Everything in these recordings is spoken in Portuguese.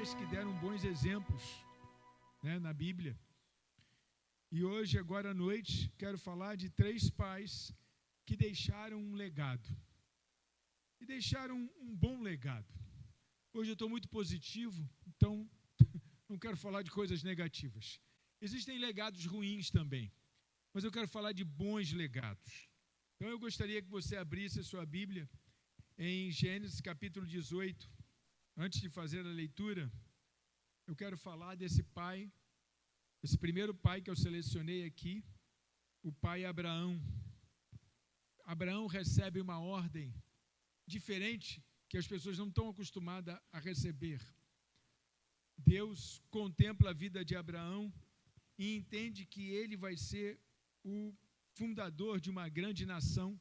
pais que deram bons exemplos, né, na Bíblia. E hoje, agora à noite, quero falar de 3 pais que deixaram um legado. E deixaram um bom legado. Hoje eu estou muito positivo, então não quero falar de coisas negativas. Existem legados ruins também, mas eu quero falar de bons legados. Então eu gostaria que você abrisse a sua Bíblia em Gênesis capítulo 18. Antes de fazer a leitura, eu quero falar desse pai, esse primeiro pai que eu selecionei aqui, o pai Abraão. Abraão recebe uma ordem diferente que as pessoas não estão acostumadas a receber. Deus contempla a vida de Abraão e entende que ele vai ser o fundador de uma grande nação,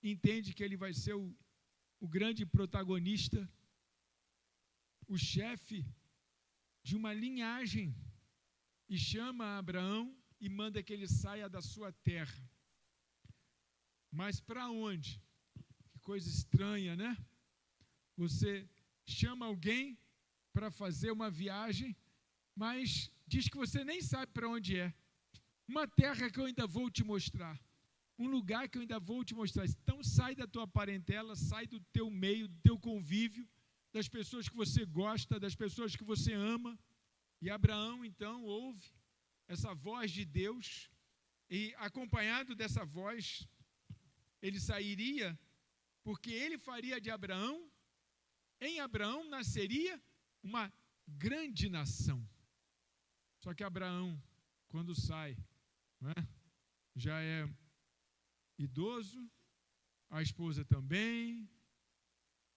entende que ele vai ser o grande protagonista, o chefe de uma linhagem, e chama Abraão e manda que ele saia da sua terra. Mas para onde? Que coisa estranha, né? Você chama alguém para fazer uma viagem, mas diz que você nem sabe para onde é. Uma terra que eu ainda vou te mostrar. Um lugar que eu ainda vou te mostrar. Então sai da tua parentela, sai do teu meio, do teu convívio, das pessoas que você gosta, das pessoas que você ama. E Abraão, então, ouve essa voz de Deus e, acompanhado dessa voz, ele sairia, porque ele faria de Abraão, em Abraão nasceria uma grande nação. Só que Abraão, quando sai, não é? Já é idoso, a esposa também,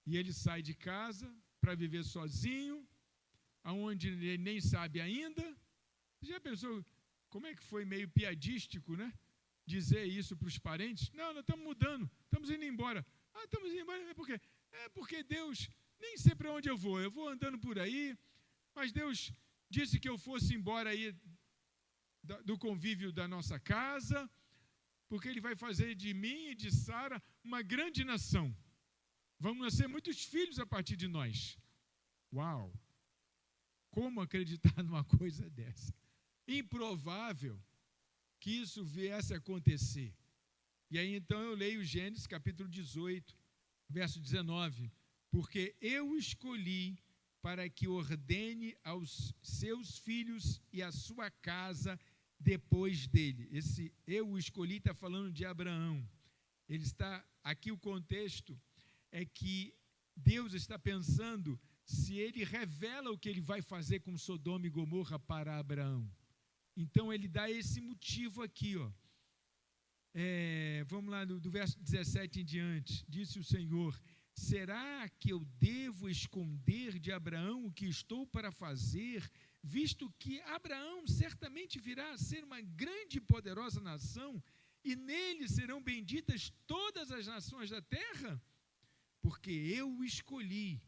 e ele sai de casa para viver sozinho, aonde ele nem sabe ainda. Você já pensou como é que foi meio piadístico, né? Dizer isso para os parentes? Não, nós estamos mudando, estamos indo embora. Ah, estamos indo embora, por quê? É porque Deus, nem sei para onde eu vou andando por aí, mas Deus disse que eu fosse embora aí do convívio da nossa casa, porque Ele vai fazer de mim e de Sara uma grande nação. Vamos nascer muitos filhos a partir de nós. Uau! Como acreditar numa coisa dessa? Improvável que isso viesse a acontecer. E aí então eu leio Gênesis capítulo 18, verso 19. Porque eu escolhi para que ordene aos seus filhos e à sua casa depois dele. Esse eu o escolhi está falando de Abraão. Ele está, aqui o contexto é que Deus está pensando se ele revela o que ele vai fazer com Sodoma e Gomorra para Abraão. Então ele dá esse motivo aqui, ó. Vamos lá, do verso 17 em diante. Disse o Senhor: será que eu devo esconder de Abraão o que estou para fazer, visto que Abraão certamente virá a ser uma grande e poderosa nação, e nele serão benditas todas as nações da terra? Porque eu o escolhi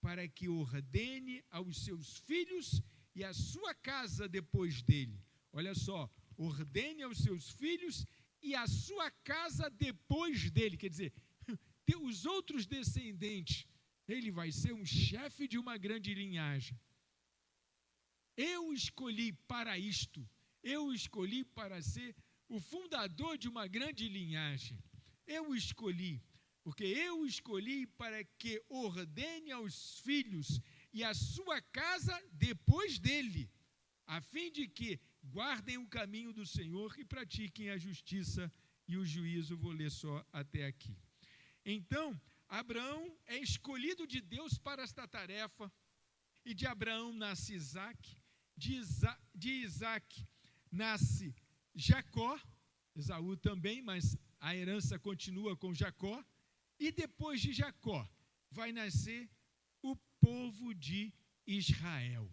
para que ordene aos seus filhos e à sua casa depois dele. Olha só, ordene aos seus filhos e à sua casa depois dele. Quer dizer, os outros descendentes, ele vai ser um chefe de uma grande linhagem. Eu escolhi para isto, eu escolhi para ser o fundador de uma grande linhagem. Eu escolhi, porque eu escolhi para que ordene aos filhos e à sua casa depois dele, a fim de que guardem o caminho do Senhor e pratiquem a justiça e o juízo. Vou ler só até aqui. Então, Abraão é escolhido de Deus para esta tarefa, e de Abraão nasce Isaque, de Isaque nasce Jacó, Esaú também, mas a herança continua com Jacó, e depois de Jacó vai nascer o povo de Israel.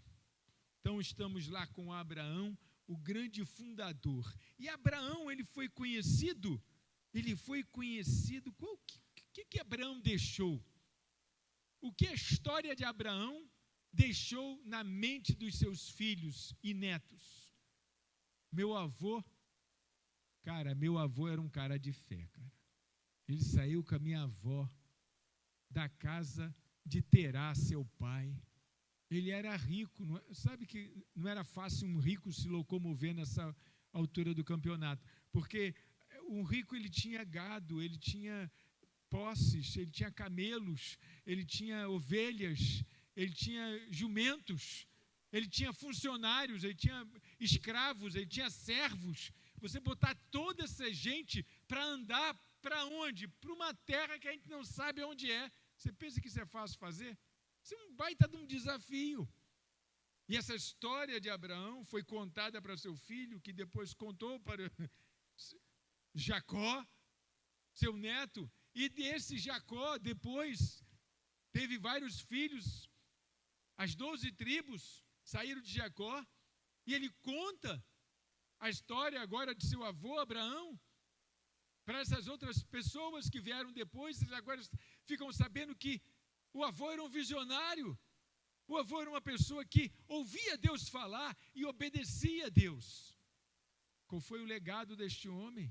Então estamos lá com Abraão, o grande fundador. E Abraão, ele foi conhecido, o que Abraão deixou? O que a história de Abraão deixou na mente dos seus filhos e netos? Meu avô era um cara de fé, cara. Ele saiu com a minha avó da casa de Terá, seu pai, Ele era rico, sabe que não era fácil um rico se locomover nessa altura do campeonato, porque um rico ele tinha gado, ele tinha posses, ele tinha camelos, ele tinha ovelhas, ele tinha jumentos, ele tinha funcionários, ele tinha escravos, ele tinha servos. Você botar toda essa gente para andar para onde? Para uma terra que a gente não sabe onde é. Você pensa que isso é fácil fazer? Isso é um baita de um desafio. E essa história de Abraão foi contada para seu filho, que depois contou para Jacó, seu neto, e desse Jacó depois teve vários filhos, as 12 tribos saíram de Jacó, e ele conta a história agora de seu avô Abraão, para essas outras pessoas que vieram depois, eles agora ficam sabendo que o avô era um visionário, o avô era uma pessoa que ouvia Deus falar e obedecia a Deus. Qual foi o legado deste homem?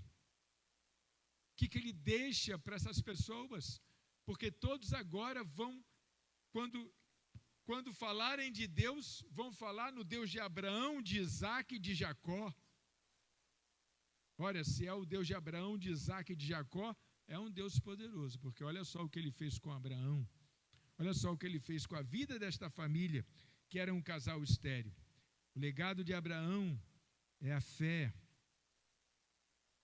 O que ele deixa para essas pessoas? Porque todos agora vão, quando falarem de Deus, vão falar no Deus de Abraão, de Isaac e de Jacó. Olha, se é o Deus de Abraão, de Isaac e de Jacó, é um Deus poderoso, porque olha só o que ele fez com Abraão. Olha só o que ele fez com a vida desta família, que era um casal estéril. O legado de Abraão é a fé.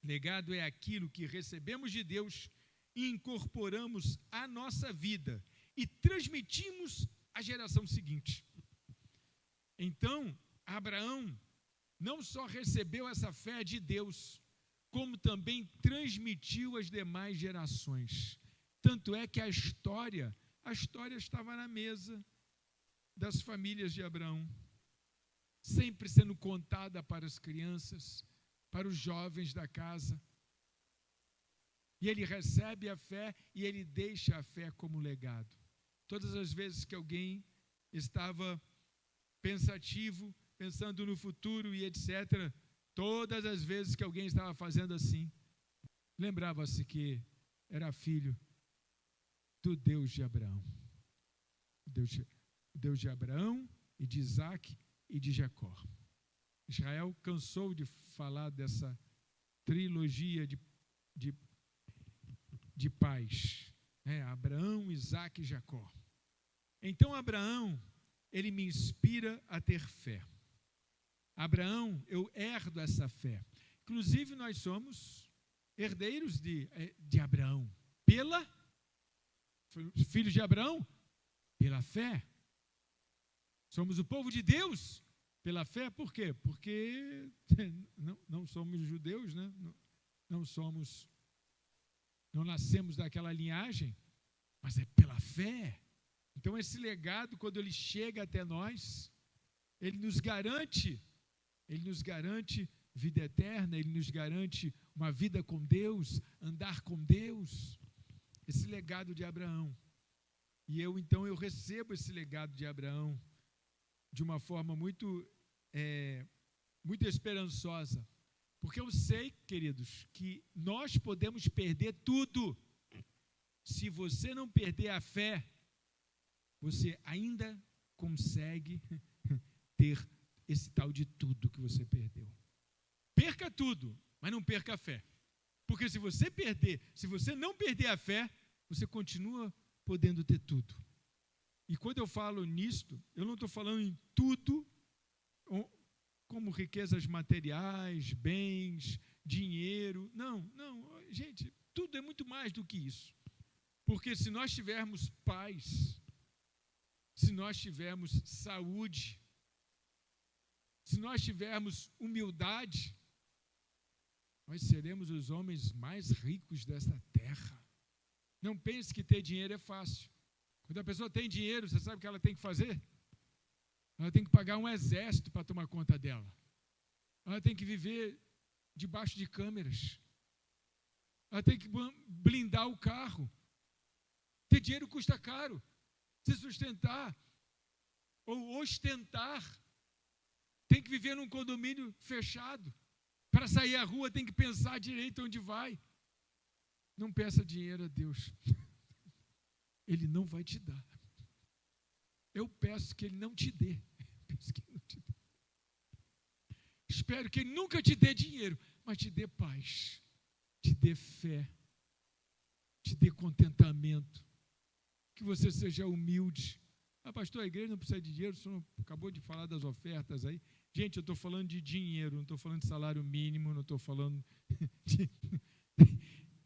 O legado é aquilo que recebemos de Deus e incorporamos à nossa vida e transmitimos à geração seguinte. Então, Abraão não só recebeu essa fé de Deus, como também transmitiu às demais gerações. Tanto é que a história estava na mesa das famílias de Abraão, sempre sendo contada para as crianças, para os jovens da casa. E ele recebe a fé e ele deixa a fé como legado. Todas as vezes que alguém estava pensativo, pensando no futuro e etc., todas as vezes que alguém estava fazendo assim, lembrava-se que era filho do Deus de Abraão. Deus de Abraão e de Isaac e de Jacó. Israel cansou de falar dessa trilogia de pais, Abraão, Isaac e Jacó. Então Abraão, ele me inspira a ter fé. Abraão, eu herdo essa fé. Inclusive nós somos herdeiros de Abraão, filhos de Abraão, pela fé. Somos o povo de Deus pela fé, por quê? Porque não somos judeus, né? Não nascemos daquela linhagem, mas é pela fé. Então esse legado, quando ele chega até nós, ele nos garante vida eterna, ele nos garante uma vida com Deus, andar com Deus. Esse legado de Abraão. E eu recebo esse legado de Abraão de uma forma muito esperançosa. Porque eu sei, queridos, que nós podemos perder tudo. Se você não perder a fé, você ainda consegue ter esse tal de tudo que você perdeu. Perca tudo, mas não perca a fé. Porque se você não perder a fé, você continua podendo ter tudo. E quando eu falo nisto, eu não estou falando em tudo, como riquezas materiais, bens, dinheiro. Não, gente, tudo é muito mais do que isso. Porque se nós tivermos paz, se nós tivermos saúde, se nós tivermos humildade, nós seremos os homens mais ricos desta terra. Não pense que ter dinheiro é fácil. Quando a pessoa tem dinheiro, você sabe o que ela tem que fazer? Ela tem que pagar um exército para tomar conta dela. Ela tem que viver debaixo de câmeras. Ela tem que blindar o carro. Ter dinheiro custa caro. Se sustentar ou ostentar, tem que viver num condomínio fechado. Para sair à rua tem que pensar direito onde vai. Não peça dinheiro a Deus. Ele não vai te dar. Eu peço que Ele não te dê. Espero que Ele nunca te dê dinheiro, mas te dê paz, te dê fé, te dê contentamento, que você seja humilde. Pastor, a igreja não precisa de dinheiro, o senhor acabou de falar das ofertas aí. Gente, eu estou falando de dinheiro, não estou falando de salário mínimo, não estou falando de...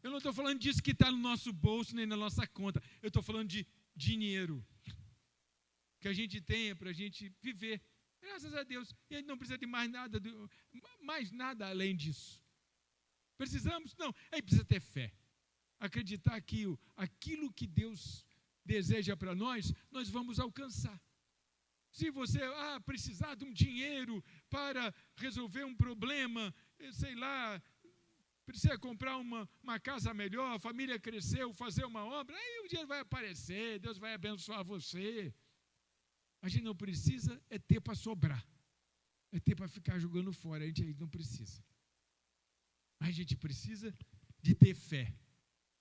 Eu não estou falando disso que está no nosso bolso, nem na nossa conta. Eu estou falando de dinheiro que a gente tenha para a gente viver. Graças a Deus. E a gente não precisa de mais nada além disso. Precisamos? Não. Aí precisa ter fé. Acreditar que aquilo que Deus deseja para nós, nós vamos alcançar. Se você precisar de um dinheiro para resolver um problema, sei lá, precisa comprar uma casa melhor, a família cresceu, fazer uma obra, aí o dinheiro vai aparecer, Deus vai abençoar você. A gente não precisa ter para sobrar, ter para ficar jogando fora, a gente não precisa. A gente precisa de ter fé,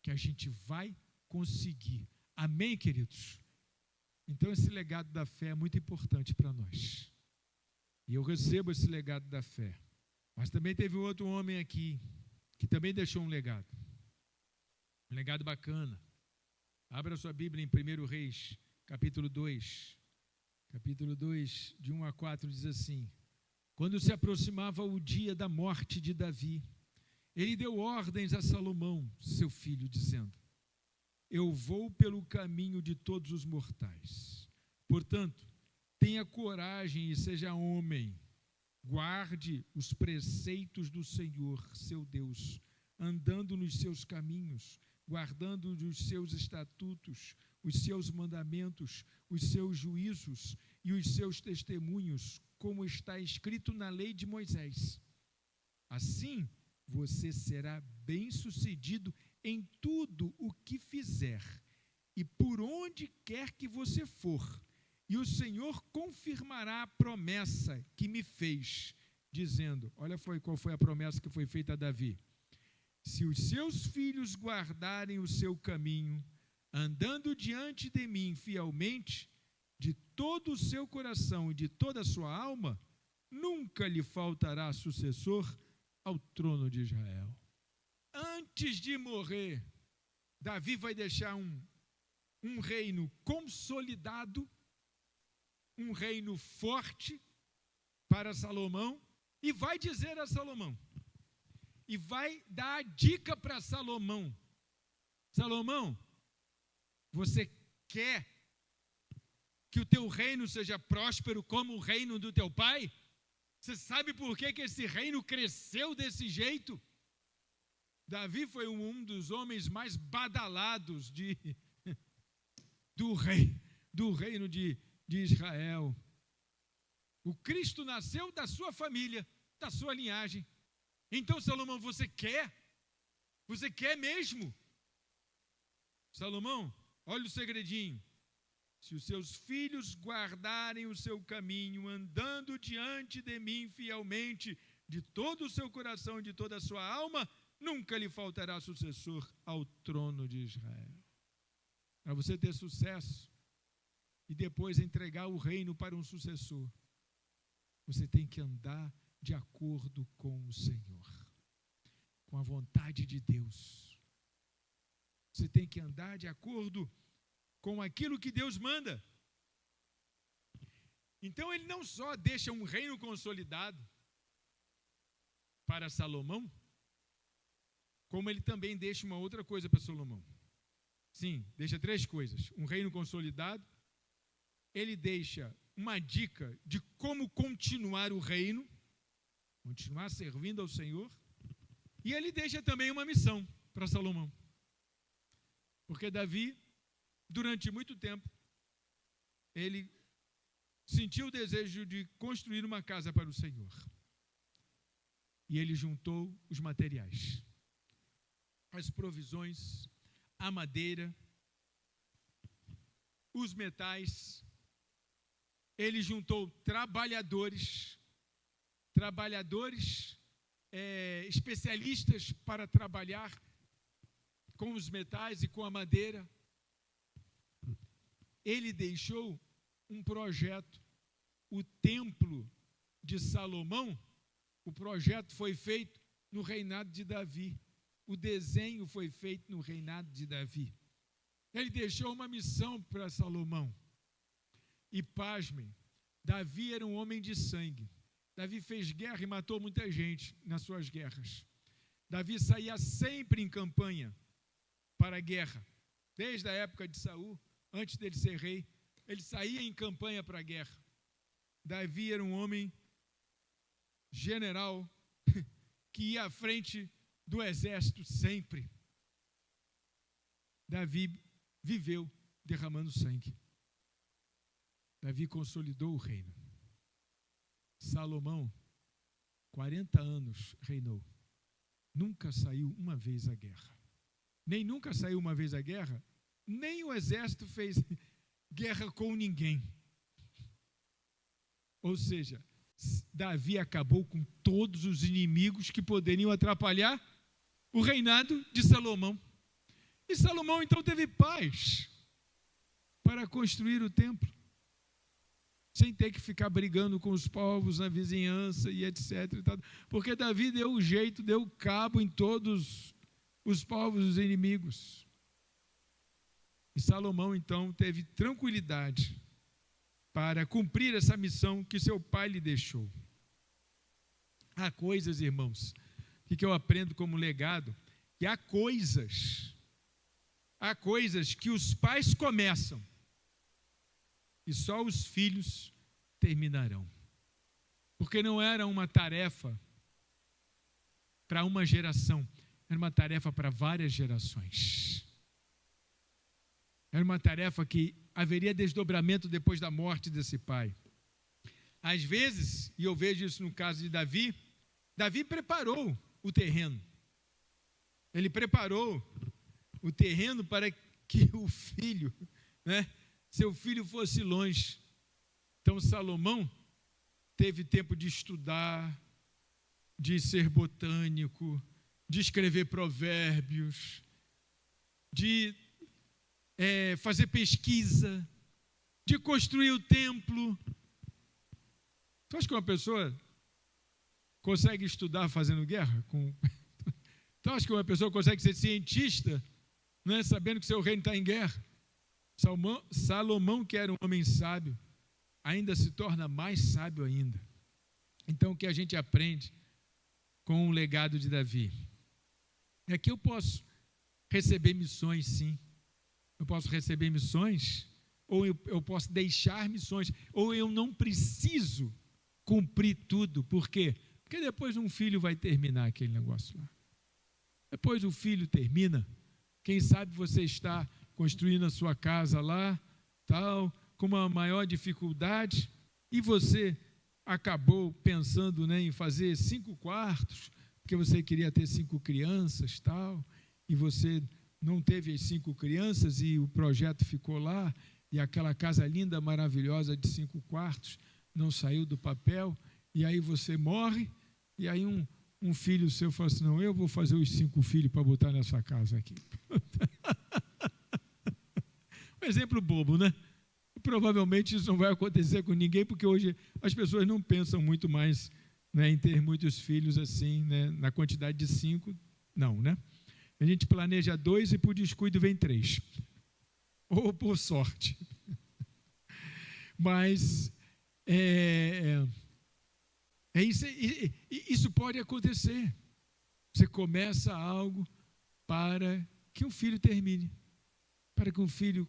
que a gente vai conseguir. Amém, queridos? Então esse legado da fé é muito importante para nós. E eu recebo esse legado da fé. Mas também teve outro homem aqui, que também deixou um legado. Um legado bacana. Abra sua Bíblia em 1 Reis, capítulo 2. Capítulo 2, de 1 a 4, diz assim: Quando se aproximava o dia da morte de Davi, ele deu ordens a Salomão, seu filho, dizendo: Eu vou pelo caminho de todos os mortais. Portanto, tenha coragem e seja homem. Guarde os preceitos do Senhor, seu Deus, andando nos seus caminhos, guardando os seus estatutos, os seus mandamentos, os seus juízos e os seus testemunhos, como está escrito na lei de Moisés. Assim, você será bem-sucedido em tudo o que fizer, e por onde quer que você for, e o Senhor confirmará a promessa que me fez, dizendo, olha qual foi a promessa que foi feita a Davi: se os seus filhos guardarem o seu caminho, andando diante de mim fielmente, de todo o seu coração e de toda a sua alma, nunca lhe faltará sucessor ao trono de Israel. Antes de morrer, Davi vai deixar um reino consolidado, um reino forte para Salomão, e vai dizer a Salomão, e vai dar a dica para Salomão: Salomão, você quer que o teu reino seja próspero como o reino do teu pai? Você sabe por que esse reino cresceu desse jeito? Davi foi um dos homens mais badalados do reino de Israel. O Cristo nasceu da sua família, da sua linhagem. Então, Salomão, você quer? Você quer mesmo? Salomão, olha o segredinho. Se os seus filhos guardarem o seu caminho, andando diante de mim fielmente, de todo o seu coração e de toda a sua alma, nunca lhe faltará sucessor ao trono de Israel. Para você ter sucesso e depois entregar o reino para um sucessor, você tem que andar de acordo com o Senhor, com a vontade de Deus. Você tem que andar de acordo com aquilo que Deus manda. Então ele não só deixa um reino consolidado para Salomão, como ele também deixa uma outra coisa para Salomão. Sim, deixa 3 coisas. Um reino consolidado, ele deixa uma dica de como continuar o reino, continuar servindo ao Senhor, e ele deixa também uma missão para Salomão. Porque Davi, durante muito tempo, ele sentiu o desejo de construir uma casa para o Senhor. E ele juntou os materiais, as provisões, a madeira, os metais. Ele juntou trabalhadores especialistas para trabalhar com os metais e com a madeira. Ele deixou um projeto. O templo de Salomão, o projeto foi feito no reinado de Davi. O desenho foi feito no reinado de Davi. Ele deixou uma missão para Salomão. E pasmem, Davi era um homem de sangue. Davi fez guerra e matou muita gente nas suas guerras. Davi saía sempre em campanha para a guerra. Desde a época de Saul, antes dele ser rei, ele saía em campanha para a guerra. Davi era um homem general que ia à frente do exército sempre. Davi viveu derramando sangue. Davi consolidou o reino. Salomão, 40 anos reinou. Nunca saiu uma vez à guerra. Nem nunca saiu uma vez à guerra, nem o exército fez guerra com ninguém. Ou seja, Davi acabou com todos os inimigos que poderiam atrapalhar o reinado de Salomão. E Salomão então teve paz para construir o templo, sem ter que ficar brigando com os povos na vizinhança e etc. Porque Davi deu o jeito, deu cabo em todos os povos os inimigos. E Salomão então teve tranquilidade para cumprir essa missão que seu pai lhe deixou. Há coisas, irmãos, que eu aprendo como legado, que há coisas que os pais começam e só os filhos terminarão. Porque não era uma tarefa para uma geração, era uma tarefa para várias gerações. Era uma tarefa que haveria desdobramento depois da morte desse pai. Às vezes, e eu vejo isso no caso de Davi, Davi preparou o terreno. Ele preparou o terreno para que o filho, seu filho fosse longe. Então Salomão teve tempo de estudar, de ser botânico, de escrever provérbios, de fazer pesquisa, de construir o templo. Tu acha que uma pessoa consegue estudar fazendo guerra? Tu acha que uma pessoa consegue ser cientista, sabendo que seu reino está em guerra? Salomão, que era um homem sábio, ainda se torna mais sábio ainda. Então, o que a gente aprende com o legado de Davi é que eu posso receber missões, sim. Eu posso receber missões, ou eu posso deixar missões, ou eu não preciso cumprir tudo. Por quê? Porque depois um filho vai terminar aquele negócio lá. Depois o filho termina. Quem sabe você está construindo a sua casa lá, tal, com uma maior dificuldade, e você acabou pensando em fazer 5 quartos, porque você queria ter 5 crianças, tal, e você não teve as 5 crianças e o projeto ficou lá, e aquela casa linda, maravilhosa de 5 quartos não saiu do papel, e aí você morre, e aí um filho seu fala assim, não, eu vou fazer os 5 filhos para botar nessa casa aqui. Um exemplo bobo, né? Provavelmente isso não vai acontecer com ninguém, porque hoje as pessoas não pensam muito mais em ter muitos filhos assim, na quantidade de 5, não, né? A gente planeja 2 e por descuido vem 3. Ou por sorte. Mas isso pode acontecer. Você começa algo para que um filho termine, para que um filho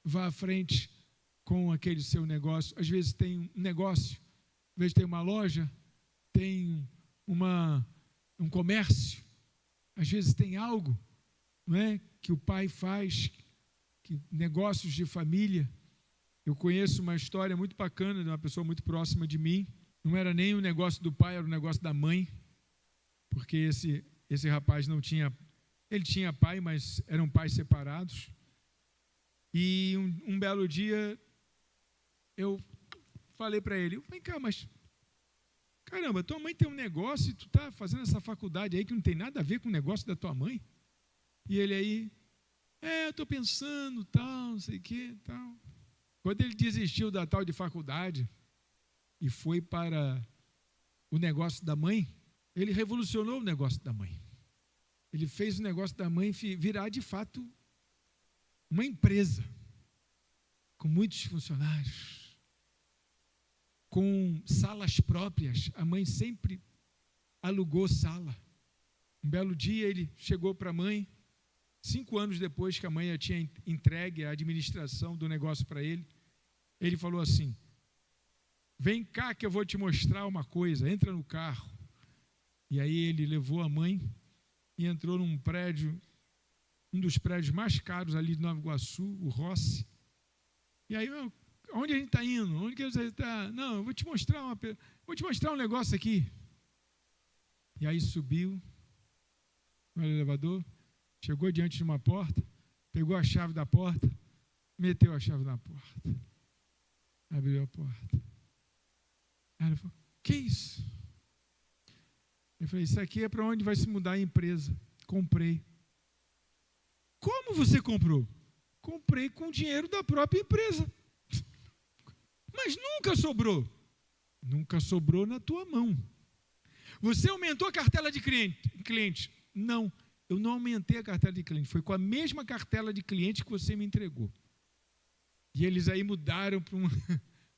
vá à frente com aquele seu negócio. Às vezes tem um negócio, às vezes tem uma loja, tem um comércio, às vezes tem algo, que o pai faz, negócios de família. Eu conheço uma história muito bacana de uma pessoa muito próxima de mim. Não era nem o negócio do pai, era o negócio da mãe, porque esse rapaz não tinha, ele tinha pai, mas eram pais separados. E um belo dia eu falei para ele, vem cá, mas caramba, tua mãe tem um negócio e tu está fazendo essa faculdade aí que não tem nada a ver com o negócio da tua mãe? E ele aí, eu estou pensando, tal, não sei o que, tal. Quando ele desistiu da tal de faculdade e foi para o negócio da mãe, ele revolucionou o negócio da mãe. Ele fez o negócio da mãe virar, de fato, uma empresa, com muitos funcionários, com salas próprias. A mãe sempre alugou sala. Um belo dia ele chegou para a mãe, 5 anos depois que a mãe já tinha entregue a administração do negócio para ele, ele falou assim: vem cá que eu vou te mostrar uma coisa, entra no carro. E aí ele levou a mãe e entrou num prédio, um dos prédios mais caros ali de Nova Iguaçu, o Rossi. E aí, onde a gente está indo? Onde que você está? Não, eu vou te mostrar um negócio aqui. E aí subiu no elevador, chegou diante de uma porta, pegou a chave da porta, meteu a chave na porta, abriu a porta. Aí ela falou: que isso? Eu falei: isso aqui é para onde vai se mudar a empresa. Comprei. Como você comprou? Comprei com o dinheiro da própria empresa. Mas nunca sobrou. Nunca sobrou na tua mão. Você aumentou a cartela de cliente? Não, eu não aumentei a cartela de cliente. Foi com a mesma cartela de cliente que você me entregou. E eles aí mudaram para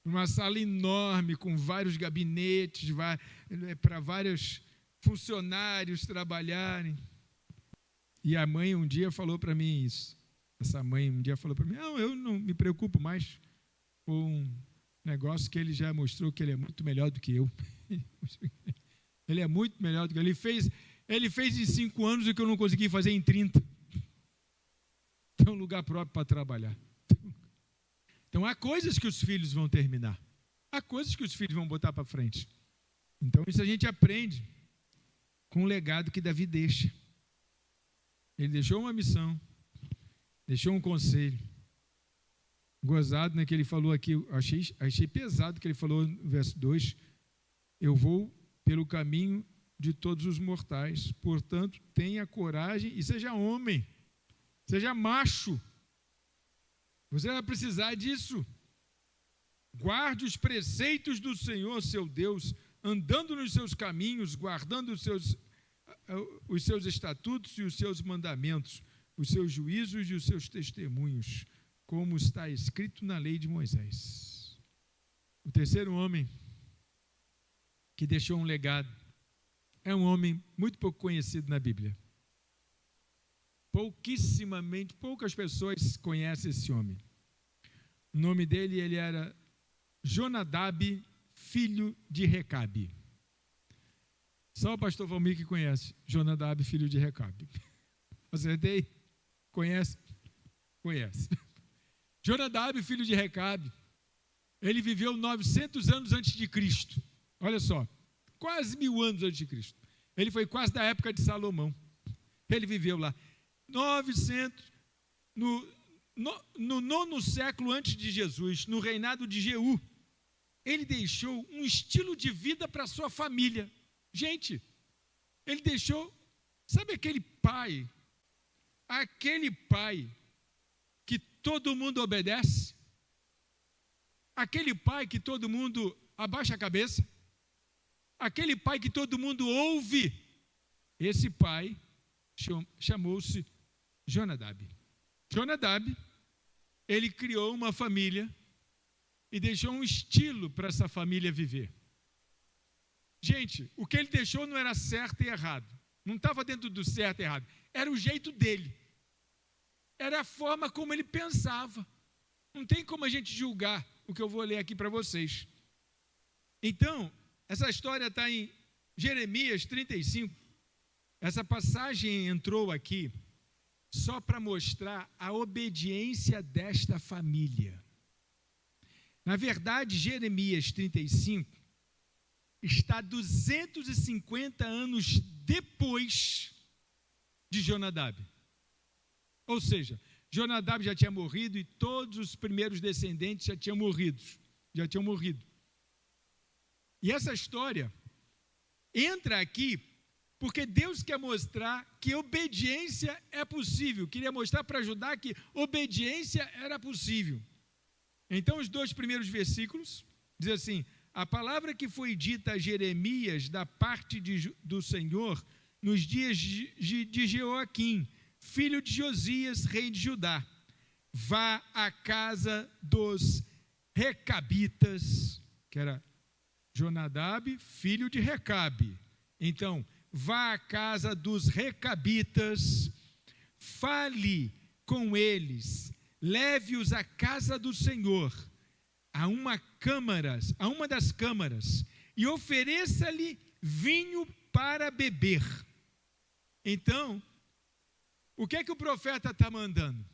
uma sala enorme, com vários gabinetes, para vários funcionários trabalharem. E a mãe um dia falou para mim isso. Essa mãe um dia falou para mim: não, eu não me preocupo mais com um negócio que ele já mostrou que ele é muito melhor do que eu. Ele é muito melhor do que eu. Ele fez em 5 anos o que eu não consegui fazer em 30. Tem um lugar próprio para trabalhar. Então, há coisas que os filhos vão terminar. Há coisas que os filhos vão botar para frente. Então, isso a gente aprende com o legado que Davi deixa. Ele deixou uma missão, deixou um conselho. Gozado, né, que ele falou aqui, achei pesado que ele falou no verso 2, eu vou pelo caminho de todos os mortais, portanto, tenha coragem e seja homem, seja macho. Você vai precisar disso. Guarde os preceitos do Senhor, seu Deus, andando nos seus caminhos, guardando os seus estatutos e os seus mandamentos, os seus juízos e os seus testemunhos, como está escrito na lei de Moisés. O terceiro homem que deixou um legado é um homem muito pouco conhecido na Bíblia. Poucas pessoas conhecem esse homem. O nome dele, ele era Jonadab, filho de Recabe. Só o pastor Valmir que conhece Jonadab, filho de Recabe. Acertei? Conhece? Conhece. Jonadab, filho de Recabe, ele viveu 900 anos antes de Cristo. Olha só, quase 1000 anos antes de Cristo. Ele foi quase da época de Salomão. Ele viveu lá 900, no 9º século antes de Jesus, no reinado de Jeú. Ele deixou um estilo de vida para sua família. Gente, ele deixou, sabe aquele pai que todo mundo obedece? Aquele pai que todo mundo abaixa a cabeça? Aquele pai que todo mundo ouve? Esse pai chamou-se Jonadab. Jonadab, ele criou uma família e deixou um estilo para essa família viver. Gente, o que ele deixou não era certo e errado. Não estava dentro do certo e errado. Era o jeito dele. Era a forma como ele pensava. Não tem como a gente julgar o que eu vou ler aqui para vocês. Então, essa história está em Jeremias 35. Essa passagem entrou aqui só para mostrar a obediência desta família. Na verdade, Jeremias 35 está 250 anos depois de Jonadab. Ou seja, Jonadab já tinha morrido e todos os primeiros descendentes já tinham morrido. E essa história entra aqui porque Deus quer mostrar que obediência é possível. Queria mostrar para Judá que obediência era possível. Então, os 2 primeiros versículos, diz assim: a palavra que foi dita a Jeremias da parte do Senhor nos dias de Jeoaquim, filho de Josias, rei de Judá. Vá à casa dos Recabitas, que era Jonadab, filho de Recabe. Então, vá à casa dos Recabitas, fale com eles, leve-os à casa do Senhor, a uma das câmaras, e ofereça-lhe vinho para beber. Então, o que é que o profeta está mandando?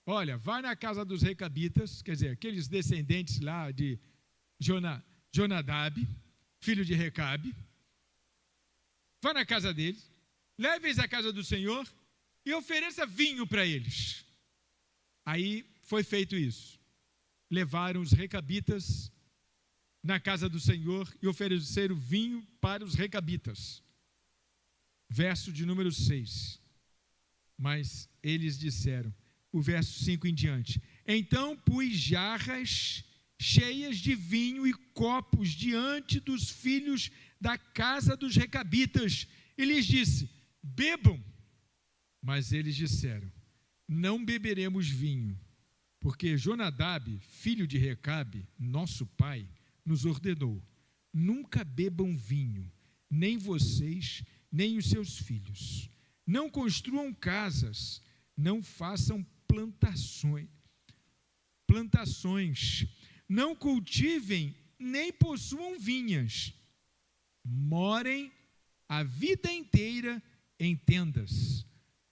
Olha, vai na casa dos Recabitas, quer dizer, aqueles descendentes lá de Jonadab, filho de Recabe, vá na casa deles, leve-os à casa do Senhor e ofereça vinho para eles. Aí foi feito isso. Levaram os Recabitas na casa do Senhor e ofereceram vinho para os Recabitas. Verso de número 6. Mas eles disseram, o verso 5 em diante: então pus jarras cheias de vinho e copos diante dos filhos da casa dos Recabitas, e lhes disse: bebam. Mas eles disseram: não beberemos vinho, porque Jonadab, filho de Recabe, nosso pai, nos ordenou: nunca bebam vinho, nem vocês, nem os seus filhos. Não construam casas, não façam plantações, não cultivem, nem possuam vinhas. Morem a vida inteira em tendas,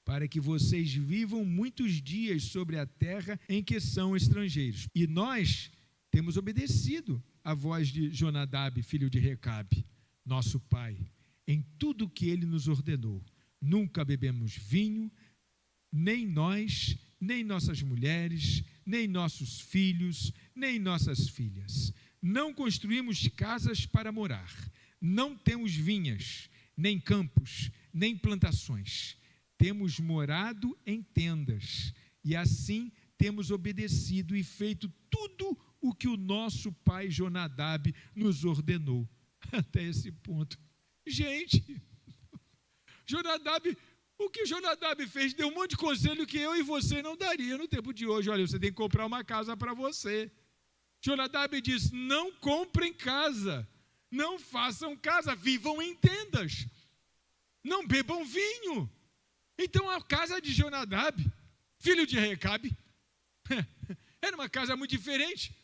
para que vocês vivam muitos dias sobre a terra em que são estrangeiros. E nós temos obedecido à voz de Jonadab, filho de Recabe, nosso pai, em tudo que ele nos ordenou. Nunca bebemos vinho, nem nós, nem nossas mulheres, nem nossos filhos, nem nossas filhas. Não construímos casas para morar, não temos vinhas, nem campos, nem plantações. Temos morado em tendas, e assim temos obedecido e feito tudo o que o nosso pai Jonadab nos ordenou. Até esse ponto. Gente, o que Jonadab fez, deu um monte de conselho que eu e você não daria no tempo de hoje. Olha, você tem que comprar uma casa para você. Jonadab diz: não comprem casa, não façam casa, vivam em tendas, não bebam vinho. Então a casa de Jonadab, filho de Recabe, era uma casa muito diferente,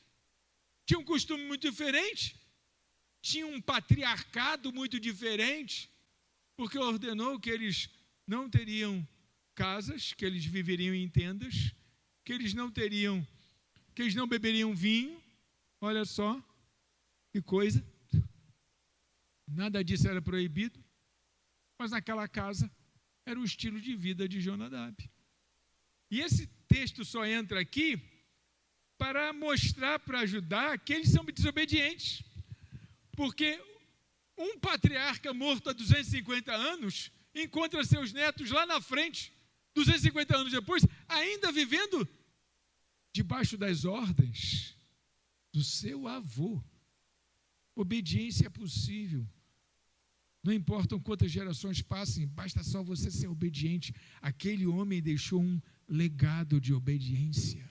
tinha um costume muito diferente, tinha um patriarcado muito diferente, porque ordenou que eles não teriam casas, que eles viveriam em tendas, que eles não beberiam vinho. Olha só que coisa, nada disso era proibido, mas naquela casa era o estilo de vida de Jonadab. E esse texto só entra aqui para mostrar, para ajudar que eles são desobedientes, porque um patriarca morto há 250 anos encontra seus netos lá na frente, 250 anos depois, ainda vivendo debaixo das ordens do seu avô. Obediência é possível. Não importam quantas gerações passem, basta só você ser obediente. Aquele homem deixou um legado de obediência.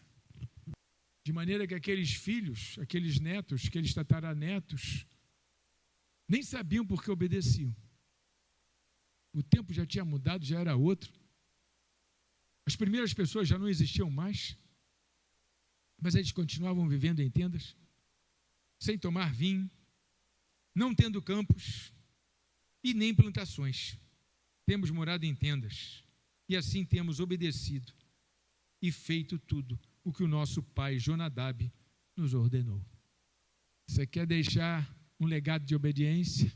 De maneira que aqueles filhos, aqueles netos, aqueles tataranetos, nem sabiam por que obedeciam. O tempo já tinha mudado, já era outro. As primeiras pessoas já não existiam mais, mas eles continuavam vivendo em tendas, sem tomar vinho, não tendo campos e nem plantações. Temos morado em tendas, e assim temos obedecido e feito tudo o que o nosso pai Jonadab nos ordenou. Você quer deixar um legado de obediência?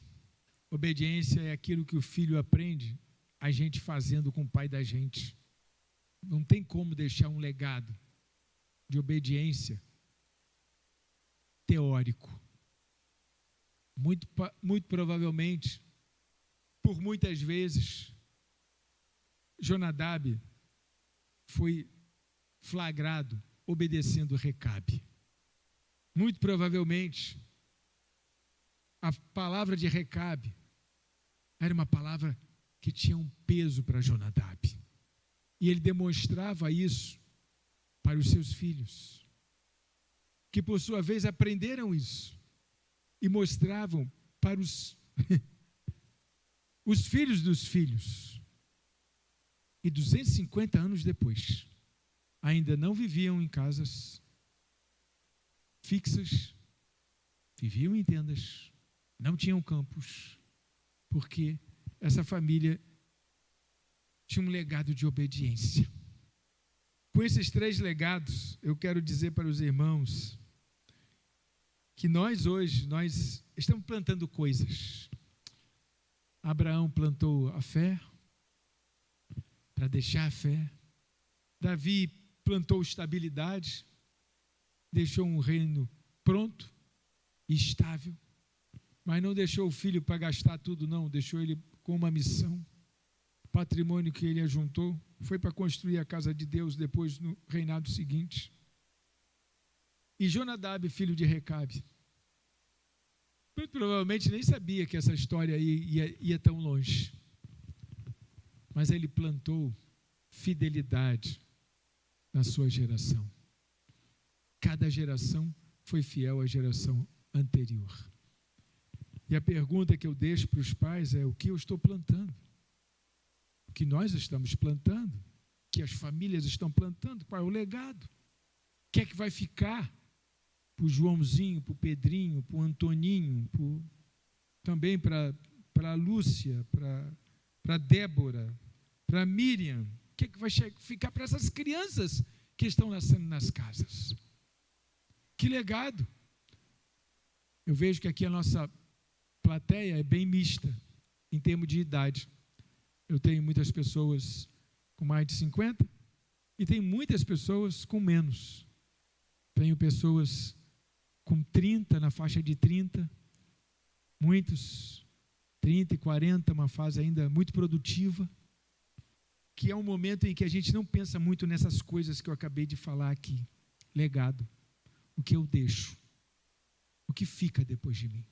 Obediência é aquilo que o filho aprende a gente fazendo com o pai da gente. Não tem como deixar um legado de obediência teórico. Muito provavelmente, por muitas vezes, Jonadab foi flagrado obedecendo Recabe. Muito provavelmente, a palavra de Recabe era uma palavra que tinha um peso para Jonadab. E ele demonstrava isso para os seus filhos, que por sua vez aprenderam isso e mostravam para os filhos dos filhos. E 250 anos depois, ainda não viviam em casas fixas, viviam em tendas, não tinham campos, porque essa família tinha um legado de obediência. Com esses 3 legados, eu quero dizer para os irmãos que nós hoje estamos plantando coisas. Abraão plantou a fé, para deixar a fé. Davi plantou estabilidade, deixou um reino pronto e estável, mas não deixou o filho para gastar tudo, não, deixou ele com uma missão. O patrimônio que ele ajuntou foi para construir a casa de Deus depois no reinado seguinte. E Jonadab, filho de Recabe, muito provavelmente nem sabia que essa história ia tão longe, mas ele plantou fidelidade na sua geração. Cada geração foi fiel à geração anterior. E a pergunta que eu deixo para os pais é: o que eu estou plantando? O que nós estamos plantando? O que as famílias estão plantando? Qual é o legado? O que é que vai ficar para o Joãozinho, para o Pedrinho, para o Antoninho, também para a Lúcia, para a Débora, para a Miriam? O que é que vai ficar para essas crianças que estão nascendo nas casas? Que legado! Eu vejo que aqui a nossa plateia é bem mista em termos de idade. Eu tenho muitas pessoas com mais de 50 e tem muitas pessoas com menos. Tenho pessoas com 30, na faixa de 30, muitos 30 e 40, uma fase ainda muito produtiva, que é um momento em que a gente não pensa muito nessas coisas que eu acabei de falar aqui. Legado, o que eu deixo, o que fica depois de mim.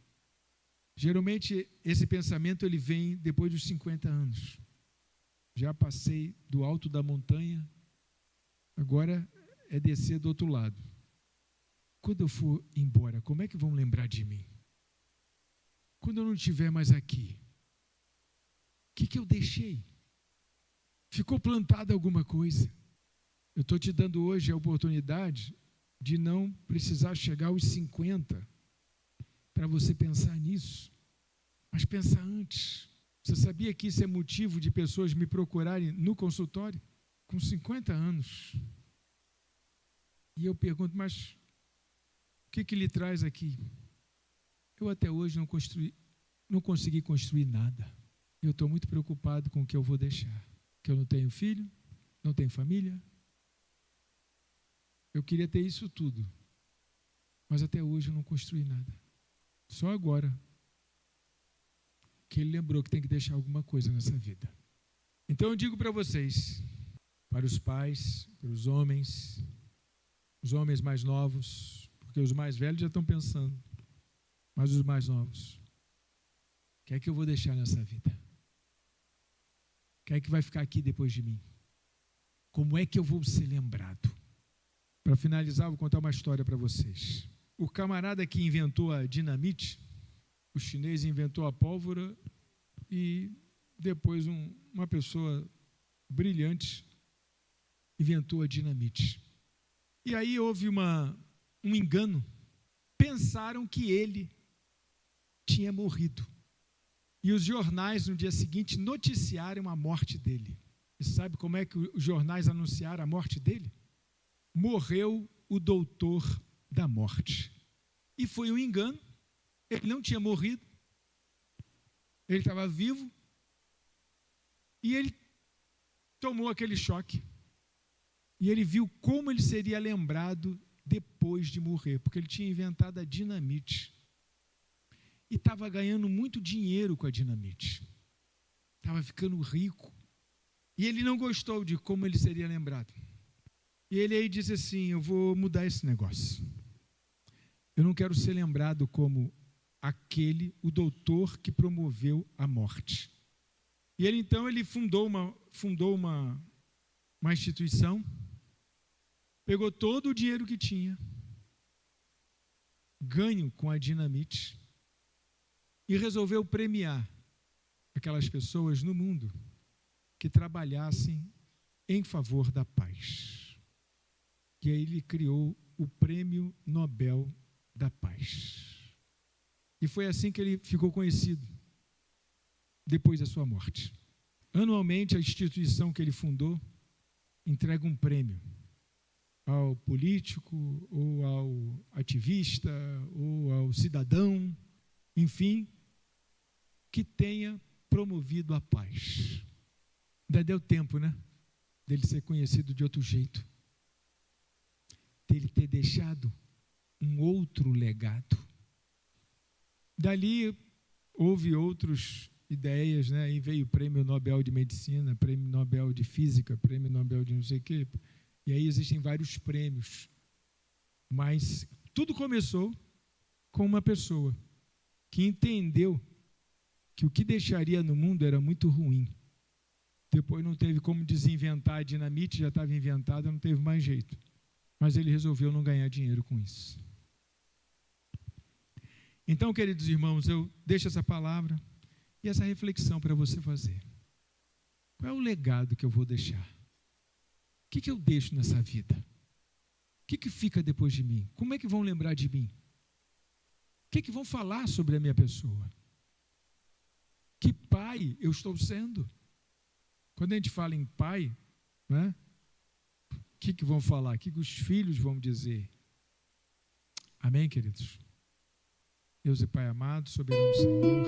Geralmente esse pensamento ele vem depois dos 50 anos. Já passei do alto da montanha, agora é descer do outro lado. Quando eu for embora, como é que vão lembrar de mim? Quando eu não estiver mais aqui, o que eu deixei? Ficou plantada alguma coisa? Eu estou te dando hoje a oportunidade de não precisar chegar aos 50 para você pensar nisso, mas pensar antes. Você sabia que isso é motivo de pessoas me procurarem no consultório com 50 anos? E eu pergunto, mas o que lhe traz aqui? Eu até hoje não consegui construir nada. Eu estou muito preocupado com o que eu vou deixar. Que eu não tenho filho, não tenho família. Eu queria ter isso tudo, mas até hoje eu não construí nada. Só agora que ele lembrou que tem que deixar alguma coisa nessa vida. Então eu digo para vocês, para os pais, para os homens mais novos, porque os mais velhos já estão pensando, mas os mais novos, o que é que eu vou deixar nessa vida? O que é que vai ficar aqui depois de mim? Como é que eu vou ser lembrado? Para finalizar, vou contar uma história para vocês. O camarada que inventou a dinamite, o chinês inventou a pólvora e depois uma pessoa brilhante inventou a dinamite. E aí houve um engano. Pensaram que ele tinha morrido. E os jornais, no dia seguinte, noticiaram a morte dele. E sabe como é que os jornais anunciaram a morte dele? Morreu o doutor da morte. E foi um engano. Ele não tinha morrido. Ele estava vivo. E ele tomou aquele choque. E ele viu como ele seria lembrado depois de morrer, porque ele tinha inventado a dinamite. E estava ganhando muito dinheiro com a dinamite. Estava ficando rico. E ele não gostou de como ele seria lembrado. E ele aí disse assim, eu vou mudar esse negócio. eu não quero ser lembrado como o doutor que promoveu a morte. E ele, então, fundou uma instituição, pegou todo o dinheiro que tinha, ganho com a dinamite, e resolveu premiar aquelas pessoas no mundo que trabalhassem em favor da paz. E aí ele criou o Prêmio Nobel da Paz. E foi assim que ele ficou conhecido, depois da sua morte. Anualmente, a instituição que ele fundou entrega um prêmio ao político, ou ao ativista, ou ao cidadão, enfim, que tenha promovido a paz. Ainda deu tempo, né? Dele ser conhecido de outro jeito. Dele ter deixado um outro legado. Dali houve outras ideias, né? Aí veio o Prêmio Nobel de Medicina, Prêmio Nobel de Física, Prêmio Nobel de não sei o quê. E aí existem vários prêmios. Mas tudo começou com uma pessoa que entendeu que o que deixaria no mundo era muito ruim. Depois não teve como desinventar a dinamite, já estava inventada, não teve mais jeito. Mas ele resolveu não ganhar dinheiro com isso. Então, queridos irmãos, eu deixo essa palavra e essa reflexão para você fazer. Qual é o legado que eu vou deixar? O que eu deixo nessa vida? O que fica depois de mim? Como é que vão lembrar de mim? O que vão falar sobre a minha pessoa? Que pai eu estou sendo? Quando a gente fala em pai, né? O que vão falar? O que os filhos vão dizer? Amém, queridos? Deus e Pai amado, soberano Senhor.